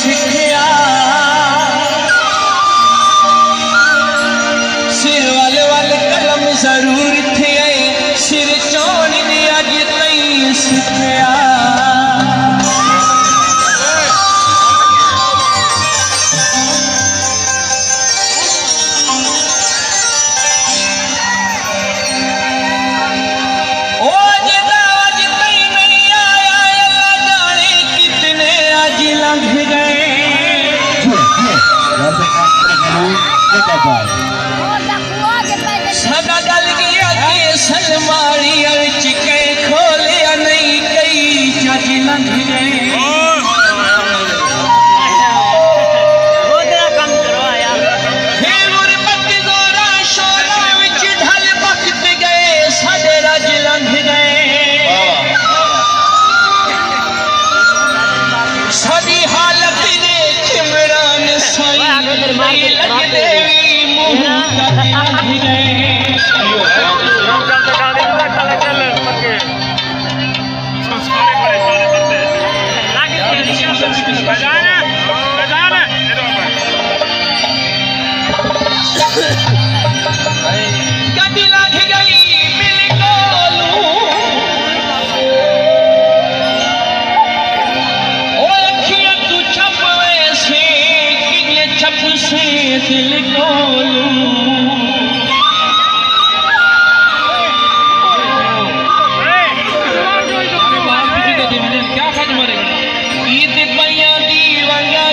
सिखया सिर वल वल कलम जरूर थे सिर चोन ने अज तई सिखया सदा गल गया के सलमारी अर्च के खोलिया नहीं कई जज लंघ गए फिर गुरबत जोरा शोरा विच ढल बखत गए साडे रज लंघ गए साडी हालत देख इमरान साईं लगदे गड्डी लग गई बिल्कुल अखियां तू छप वैसे कि छप से दिल कोलू क्या खज मरेगा ईद पैया दी वंगा